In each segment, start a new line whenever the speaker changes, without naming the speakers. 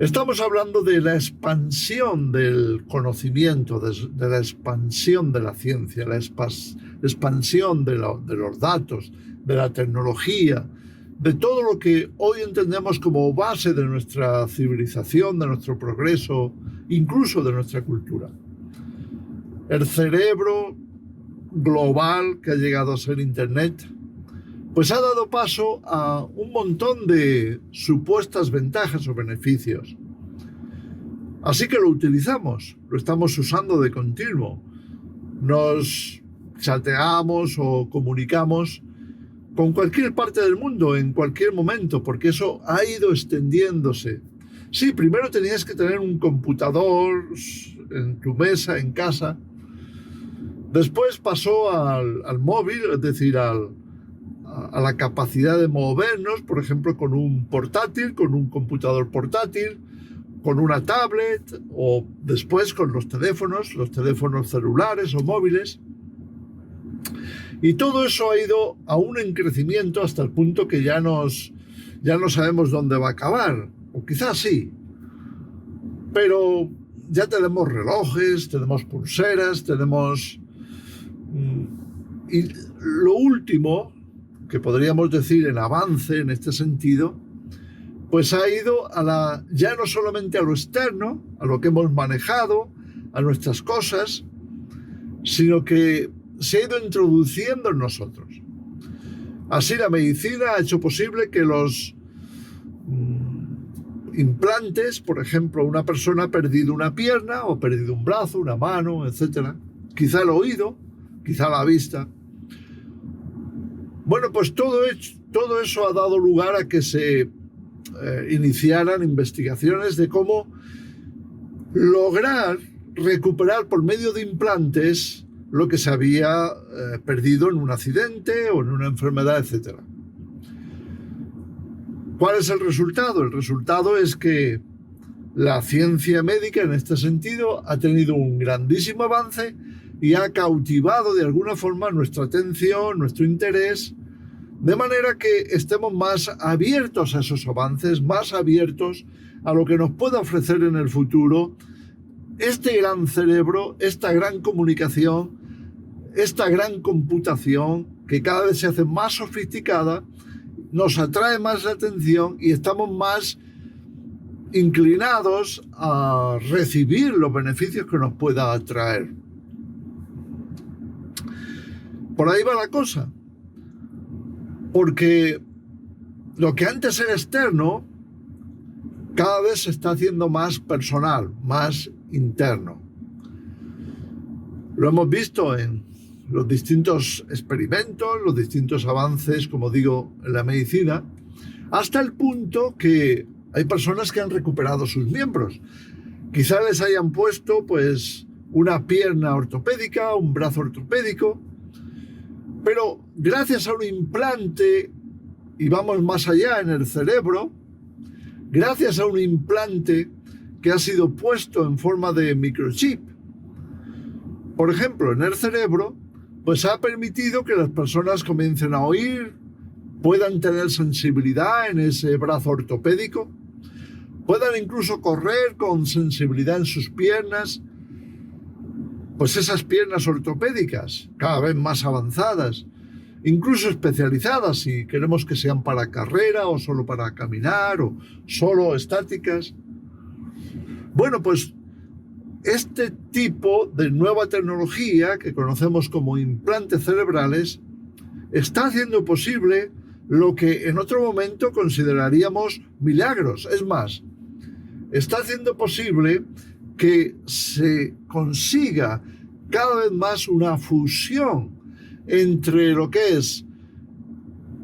Estamos hablando de la expansión del conocimiento, de la expansión de la ciencia, la expansión de los datos, de la tecnología, de todo lo que hoy entendemos como base de nuestra civilización, de nuestro progreso, incluso de nuestra cultura. El cerebro global que ha llegado a ser Internet, pues ha dado paso a un montón de supuestas ventajas o beneficios. Así que lo utilizamos, lo estamos usando de continuo. Nos chateamos o comunicamos con cualquier parte del mundo, en cualquier momento, porque eso ha ido extendiéndose. Sí, primero tenías que tener un computador en tu mesa, en casa. Después pasó al móvil, es decir, a la capacidad de movernos, por ejemplo, con un portátil, con un computador portátil, con una tablet o después con los teléfonos celulares o móviles. Y todo eso ha ido aún en crecimiento hasta el punto que ya no sabemos dónde va a acabar, o quizás sí. Pero ya tenemos relojes, tenemos pulseras, tenemos... Y lo último que podríamos decir en avance en este sentido, pues ha ido ya no solamente a lo externo, a lo que hemos manejado, a nuestras cosas, sino que se ha ido introduciendo en nosotros. Así la medicina ha hecho posible que los implantes, por ejemplo, una persona ha perdido una pierna o ha perdido un brazo, una mano, etcétera, quizá el oído, quizá la vista. Bueno, pues todo eso ha dado lugar a que se iniciaran investigaciones de cómo lograr recuperar por medio de implantes lo que se había perdido en un accidente o en una enfermedad, etc. ¿Cuál es el resultado? El resultado es que la ciencia médica en este sentido ha tenido un grandísimo avance y ha cautivado de alguna forma nuestra atención, nuestro interés, de manera que estemos más abiertos a esos avances, más abiertos a lo que nos pueda ofrecer en el futuro este gran cerebro, esta gran comunicación, esta gran computación que cada vez se hace más sofisticada, nos atrae más la atención y estamos más inclinados a recibir los beneficios que nos pueda atraer. Por ahí va la cosa. Porque lo que antes era externo, cada vez se está haciendo más personal, más interno. Lo hemos visto en los distintos experimentos, los distintos avances, como digo, en la medicina, hasta el punto que hay personas que han recuperado sus miembros. Quizá les hayan puesto, pues, una pierna ortopédica, un brazo ortopédico, pero gracias a un implante, y vamos más allá en el cerebro, gracias a un implante que ha sido puesto en forma de microchip, por ejemplo, en el cerebro, pues ha permitido que las personas comiencen a oír, puedan tener sensibilidad en ese brazo ortopédico, puedan incluso correr con sensibilidad en sus piernas, pues esas piernas ortopédicas, cada vez más avanzadas, incluso especializadas, si queremos que sean para carrera o solo para caminar o solo estáticas. Bueno, pues este tipo de nueva tecnología que conocemos como implantes cerebrales está haciendo posible lo que en otro momento consideraríamos milagros. Es más, está haciendo posible que se consiga cada vez más una fusión entre lo que es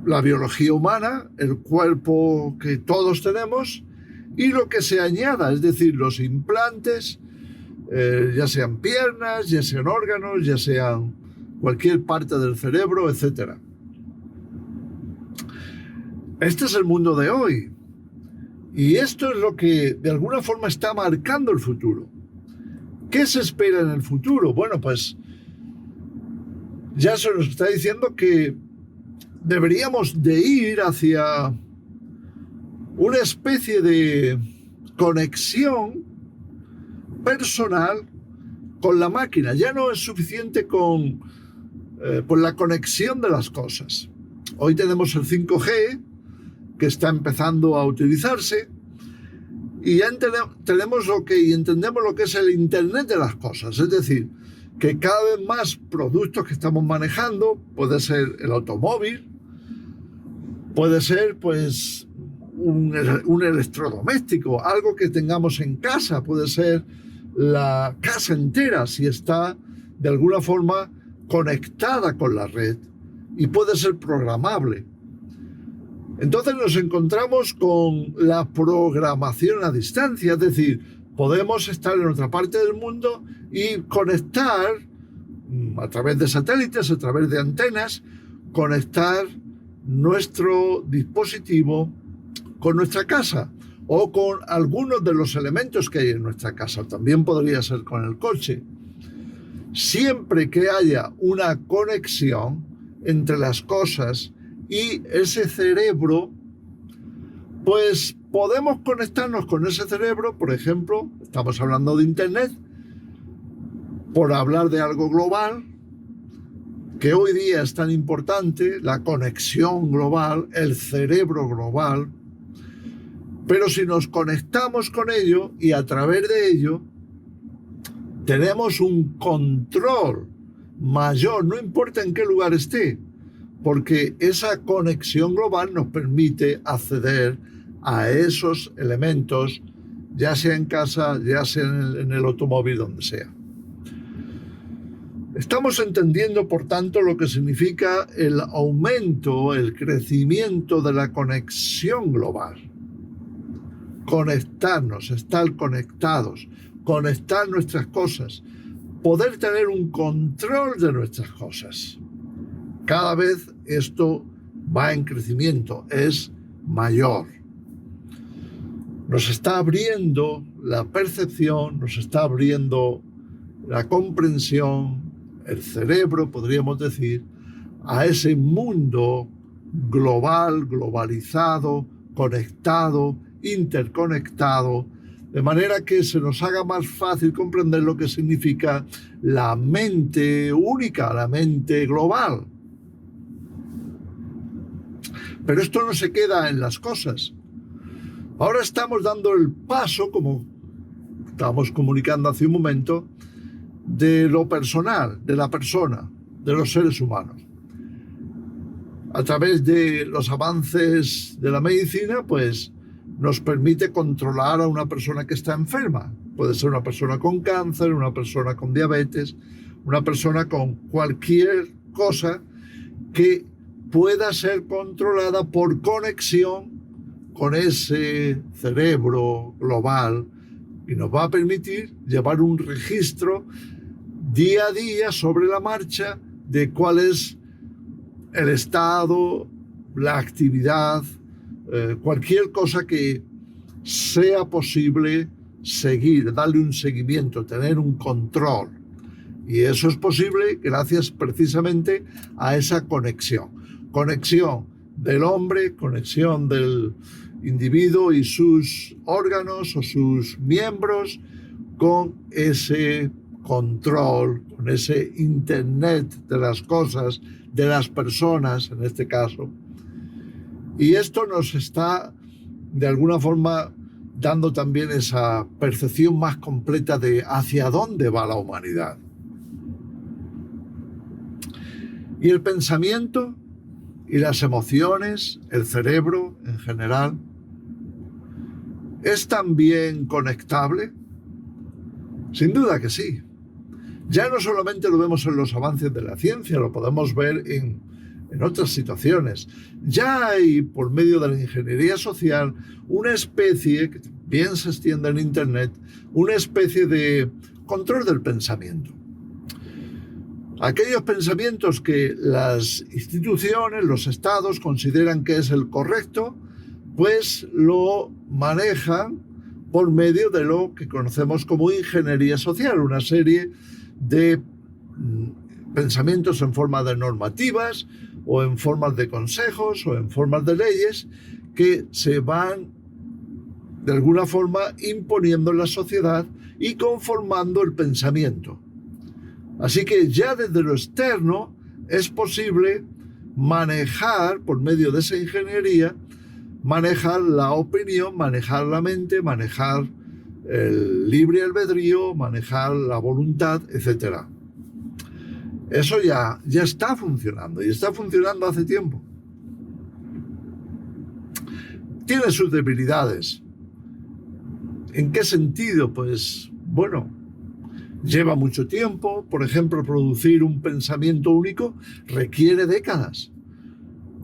la biología humana, el cuerpo que todos tenemos, y lo que se añada, es decir, los implantes, ya sean piernas, ya sean órganos, ya sean cualquier parte del cerebro, etc. Este es el mundo de hoy. Y esto es lo que de alguna forma está marcando el futuro. ¿Qué se espera en el futuro? Bueno, pues ya se nos está diciendo que deberíamos de ir hacia una especie de conexión personal con la máquina. Ya no es suficiente con la conexión de las cosas. Hoy tenemos el 5G, que está empezando a utilizarse, y ya entendemos lo que es el Internet de las cosas. Es decir, que cada vez más productos que estamos manejando, puede ser el automóvil, puede ser pues un electrodoméstico, algo que tengamos en casa, puede ser la casa entera si está de alguna forma conectada con la red y puede ser programable. Entonces nos encontramos con la programación a distancia, es decir, podemos estar en otra parte del mundo y conectar a través de satélites, a través de antenas, conectar nuestro dispositivo con nuestra casa o con algunos de los elementos que hay en nuestra casa. También podría ser con el coche. Siempre que haya una conexión entre las cosas y ese cerebro, pues podemos conectarnos con ese cerebro. Por ejemplo, estamos hablando de Internet, por hablar de algo global, que hoy día es tan importante, la conexión global, el cerebro global. Pero si nos conectamos con ello y a través de ello tenemos un control mayor, no importa en qué lugar esté, porque esa conexión global nos permite acceder a esos elementos, ya sea en casa, ya sea en el automóvil, donde sea. Estamos entendiendo, por tanto, lo que significa el aumento, el crecimiento de la conexión global. Conectarnos, estar conectados, conectar nuestras cosas, poder tener un control de nuestras cosas. Cada vez esto va en crecimiento, es mayor. Nos está abriendo la percepción, nos está abriendo la comprensión, el cerebro, podríamos decir, a ese mundo global, globalizado, conectado, interconectado, de manera que se nos haga más fácil comprender lo que significa la mente única, la mente global. Pero esto no se queda en las cosas. Ahora estamos dando el paso, como estábamos comunicando hace un momento, de lo personal, de la persona, de los seres humanos. A través de los avances de la medicina, pues nos permite controlar a una persona que está enferma. Puede ser una persona con cáncer, una persona con diabetes, una persona con cualquier cosa que pueda ser controlada por conexión con ese cerebro global y nos va a permitir llevar un registro día a día sobre la marcha de cuál es el estado, la actividad, cualquier cosa que sea posible seguir, darle un seguimiento, tener un control. Y eso es posible gracias precisamente a esa conexión. Conexión del hombre, conexión del individuo y sus órganos o sus miembros con ese control, con ese Internet de las cosas, de las personas en este caso. Y esto nos está de alguna forma dando también esa percepción más completa de hacia dónde va la humanidad. Y el pensamiento y las emociones, el cerebro en general, ¿es también conectable? Sin duda que sí. Ya no solamente lo vemos en los avances de la ciencia, lo podemos ver en otras situaciones. Ya hay, por medio de la ingeniería social, una especie, que también se extiende en Internet, una especie de control del pensamiento. Aquellos pensamientos que las instituciones, los estados, consideran que es el correcto, pues lo manejan por medio de lo que conocemos como ingeniería social, una serie de pensamientos en forma de normativas o en formas de consejos o en formas de leyes que se van de alguna forma imponiendo en la sociedad y conformando el pensamiento. Así que ya desde lo externo es posible manejar, por medio de esa ingeniería, manejar la opinión, manejar la mente, manejar el libre albedrío, manejar la voluntad, etc. Eso ya está funcionando y está funcionando hace tiempo. Tiene sus debilidades. ¿En qué sentido? Pues, bueno, lleva mucho tiempo. Por ejemplo, producir un pensamiento único requiere décadas.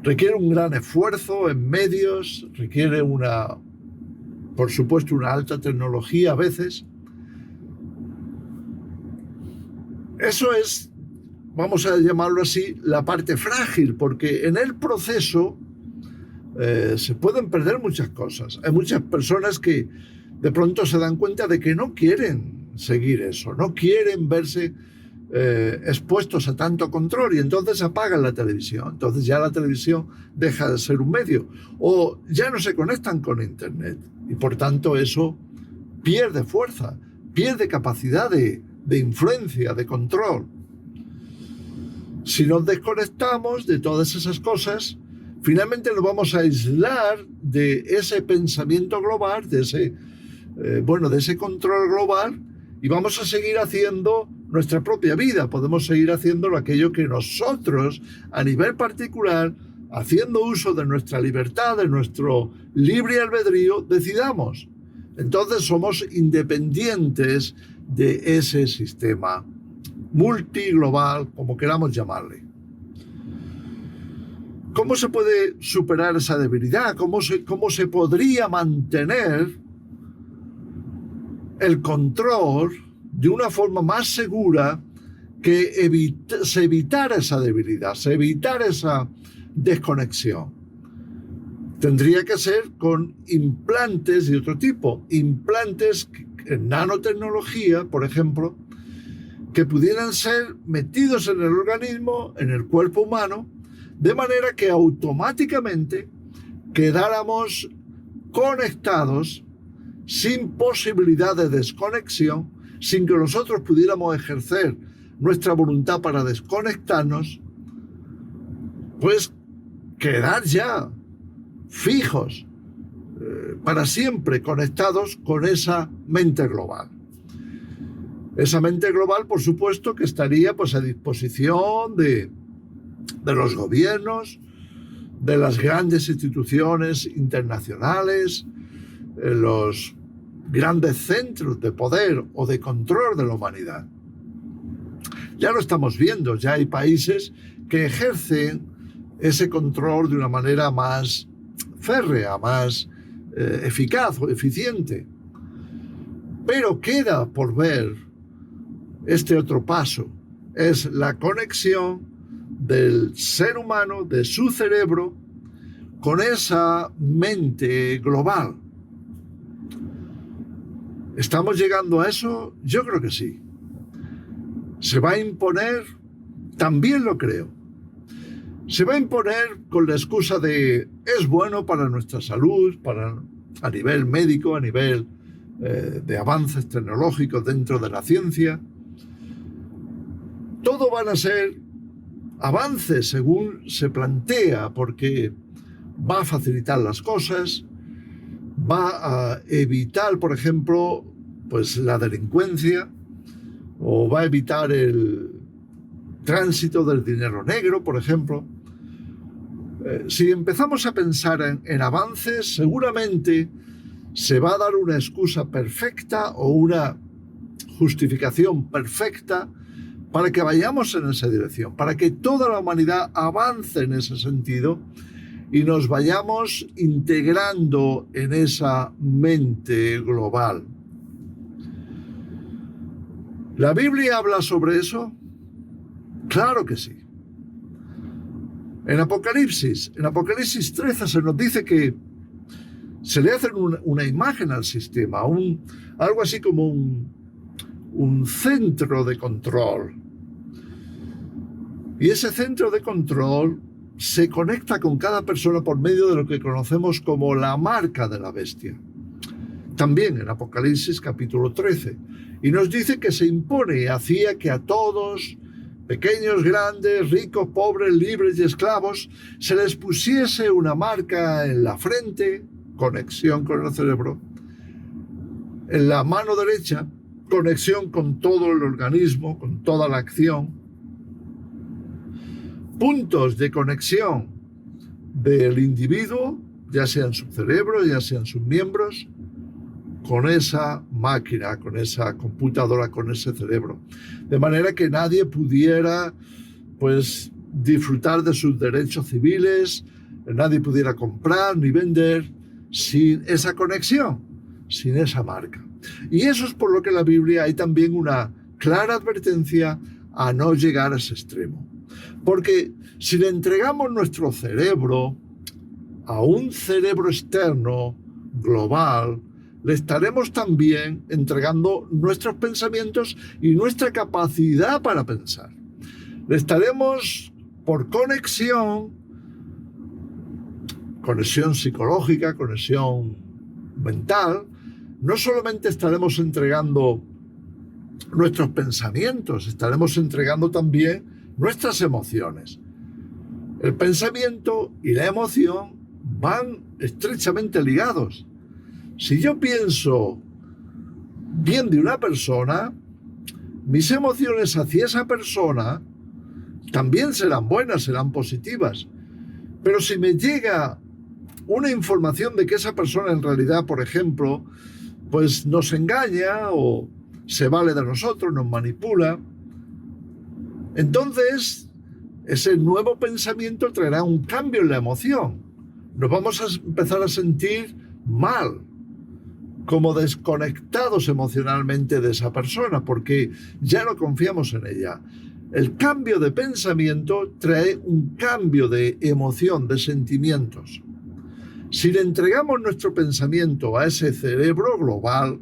Requiere un gran esfuerzo en medios, requiere por supuesto, una alta tecnología a veces. Eso es, vamos a llamarlo así, la parte frágil, porque en el proceso se pueden perder muchas cosas. Hay muchas personas que de pronto se dan cuenta de que no quieren seguir eso, no quieren verse expuestos a tanto control y entonces apagan la televisión. Entonces ya la televisión deja de ser un medio o ya no se conectan con Internet y por tanto eso pierde fuerza, pierde capacidad de influencia, de control. Si nos desconectamos de todas esas cosas, finalmente nos vamos a aislar de ese pensamiento global, de ese control global y vamos a seguir haciendo nuestra propia vida. Podemos seguir haciendo aquello que nosotros, a nivel particular, haciendo uso de nuestra libertad, de nuestro libre albedrío, decidamos. Entonces somos independientes de ese sistema multiglobal, como queramos llamarle. ¿Cómo se puede superar esa debilidad? ¿Cómo se podría mantener el control de una forma más segura que se evitara esa debilidad, se evitara esa desconexión? Tendría que ser con implantes de otro tipo, implantes en nanotecnología, por ejemplo, que pudieran ser metidos en el organismo, en el cuerpo humano, de manera que automáticamente quedáramos conectados sin posibilidad de desconexión, sin que nosotros pudiéramos ejercer nuestra voluntad para desconectarnos, pues quedar ya fijos, para siempre conectados con esa mente global. Esa mente global, por supuesto, que estaría pues a disposición de los gobiernos, de las grandes instituciones internacionales, los grandes centros de poder o de control de la humanidad. Ya lo estamos viendo, ya hay países que ejercen ese control de una manera más férrea, más eficaz o eficiente. Pero queda por ver este otro paso, es la conexión del ser humano, de su cerebro, con esa mente global. ¿Estamos llegando a eso? Yo creo que sí. ¿Se va a imponer? También lo creo. Se va a imponer con la excusa de es bueno para nuestra salud, a nivel médico, a nivel de avances tecnológicos dentro de la ciencia. Todo van a ser avances según se plantea, porque va a facilitar las cosas, va a evitar, por ejemplo, pues la delincuencia, o va a evitar el tránsito del dinero negro, por ejemplo. Si empezamos a pensar en avances, seguramente se va a dar una excusa perfecta o una justificación perfecta para que vayamos en esa dirección, para que toda la humanidad avance en ese sentido y nos vayamos integrando en esa mente global. ¿La Biblia habla sobre eso? Claro que sí. En Apocalipsis 13 se nos dice que se le hace una imagen al sistema, algo así como un centro de control. Y ese centro de control se conecta con cada persona por medio de lo que conocemos como la marca de la bestia. también en Apocalipsis capítulo 13, y nos dice que se impone y hacía que a todos, pequeños, grandes, ricos, pobres, libres y esclavos, se les pusiese una marca en la frente, conexión con el cerebro, en la mano derecha, conexión con todo el organismo, con toda la acción, puntos de conexión del individuo, ya sea en su cerebro, ya sea en sus miembros, con esa máquina, con esa computadora, con ese cerebro. De manera que nadie pudiera, pues, disfrutar de sus derechos civiles, nadie pudiera comprar ni vender sin esa conexión, sin esa marca. Y eso es por lo que en la Biblia hay también una clara advertencia a no llegar a ese extremo. Porque si le entregamos nuestro cerebro a un cerebro externo, global, le estaremos también entregando nuestros pensamientos y nuestra capacidad para pensar. Le estaremos, por conexión psicológica, conexión mental, no solamente estaremos entregando nuestros pensamientos, estaremos entregando también nuestras emociones. El pensamiento y la emoción van estrechamente ligados. Si yo pienso bien de una persona, mis emociones hacia esa persona también serán buenas, serán positivas. Pero si me llega una información de que esa persona en realidad, por ejemplo, pues nos engaña o se vale de nosotros, nos manipula, entonces ese nuevo pensamiento traerá un cambio en la emoción. Nos vamos a empezar a sentir mal, como desconectados emocionalmente de esa persona, porque ya no confiamos en ella. El cambio de pensamiento trae un cambio de emoción, de sentimientos. Si le entregamos nuestro pensamiento a ese cerebro global,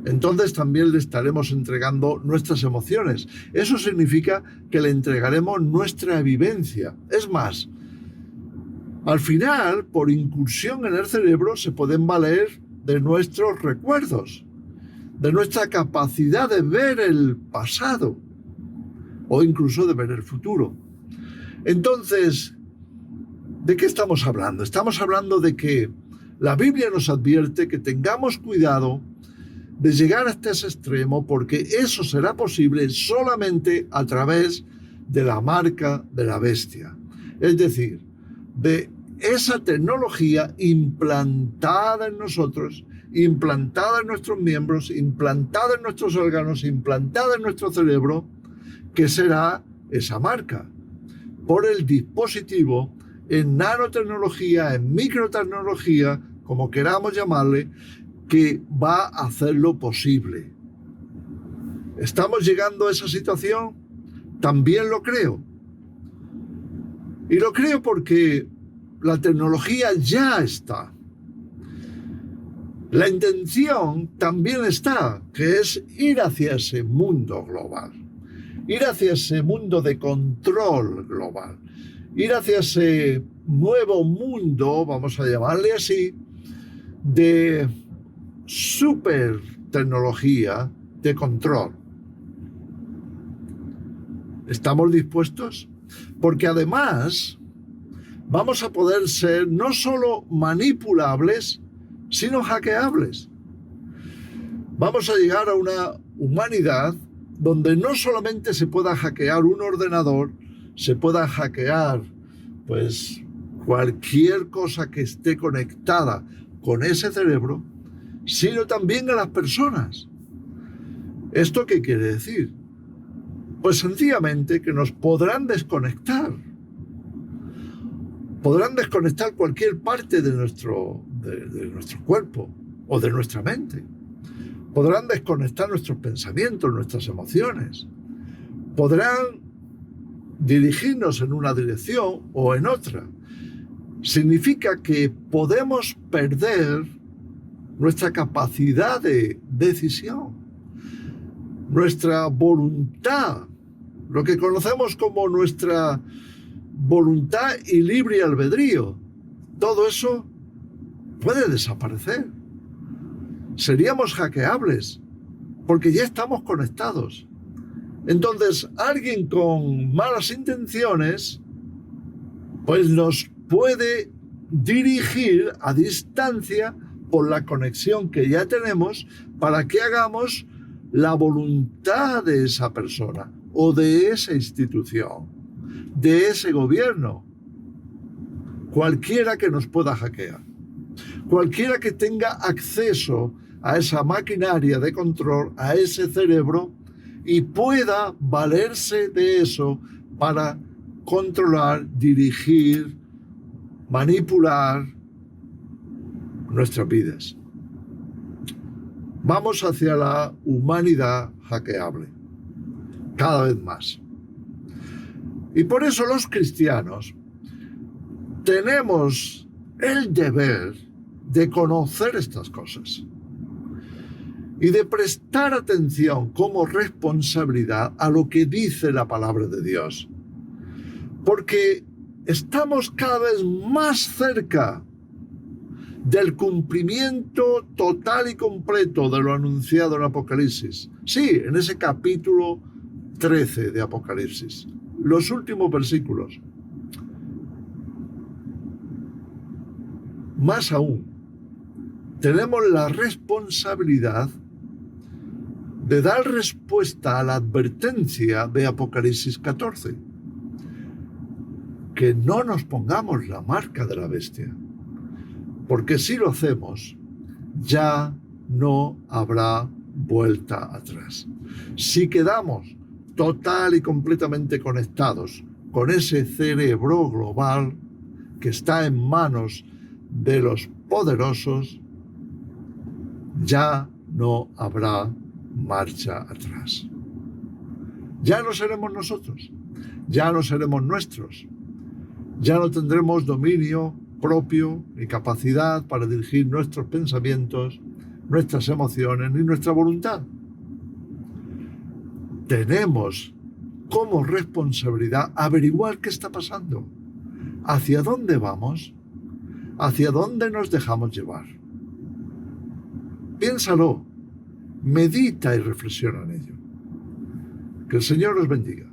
entonces también le estaremos entregando nuestras emociones. Eso significa que le entregaremos nuestra vivencia. Es más, al final, por incursión en el cerebro, se pueden valer de nuestros recuerdos, de nuestra capacidad de ver el pasado o incluso de ver el futuro. Entonces, ¿de qué estamos hablando? Estamos hablando de que la Biblia nos advierte que tengamos cuidado de llegar hasta ese extremo, porque eso será posible solamente a través de la marca de la bestia. Es decir, de esa tecnología implantada en nosotros, implantada en nuestros miembros, implantada en nuestros órganos, implantada en nuestro cerebro, que será esa marca, por el dispositivo, en nanotecnología, en microtecnología, como queramos llamarle, que va a hacerlo posible. ¿Estamos llegando a esa situación? También lo creo. Y lo creo porque la tecnología ya está. La intención también está, que es ir hacia ese mundo global, ir hacia ese mundo de control global, ir hacia ese nuevo mundo, vamos a llamarle así, de super tecnología de control. ¿Estamos dispuestos? Porque además vamos a poder ser no solo manipulables, sino hackeables. Vamos a llegar a una humanidad donde no solamente se pueda hackear un ordenador, se pueda hackear pues cualquier cosa que esté conectada con ese cerebro, sino también a las personas. ¿Esto qué quiere decir? Pues sencillamente que nos podrán desconectar. Podrán desconectar cualquier parte de nuestro cuerpo o de nuestra mente. Podrán desconectar nuestros pensamientos, nuestras emociones. Podrán dirigirnos en una dirección o en otra. Significa que podemos perder nuestra capacidad de decisión, nuestra voluntad, lo que conocemos como nuestra voluntad y libre albedrío. Todo eso puede desaparecer. seríamos hackeables, porque ya estamos conectados. Entonces, alguien con malas intenciones, pues nos puede dirigir a distancia por la conexión que ya tenemos para que hagamos la voluntad de esa persona o de esa institución, de ese gobierno. Cualquiera que nos pueda hackear, cualquiera que tenga acceso a esa maquinaria de control, a ese cerebro, y pueda valerse de eso para controlar, dirigir, manipular nuestras vidas. Vamos hacia la humanidad hackeable, cada vez más. Y por eso los cristianos tenemos el deber de conocer estas cosas y de prestar atención como responsabilidad a lo que dice la palabra de Dios. Porque estamos cada vez más cerca del cumplimiento total y completo de lo anunciado en Apocalipsis. Sí, en ese capítulo 13 de Apocalipsis, los últimos versículos. Más aún, tenemos la responsabilidad de dar respuesta a la advertencia de Apocalipsis 14. Que no nos pongamos la marca de la bestia, porque si lo hacemos, ya no habrá vuelta atrás. Si quedamos total y completamente conectados con ese cerebro global que está en manos de los poderosos, ya no habrá marcha atrás. Ya no seremos nosotros, ya no seremos nuestros, ya no tendremos dominio propio ni capacidad para dirigir nuestros pensamientos, nuestras emociones ni nuestra voluntad. Tenemos como responsabilidad averiguar qué está pasando, hacia dónde vamos, hacia dónde nos dejamos llevar. Piénsalo, medita y reflexiona en ello. Que el Señor os bendiga.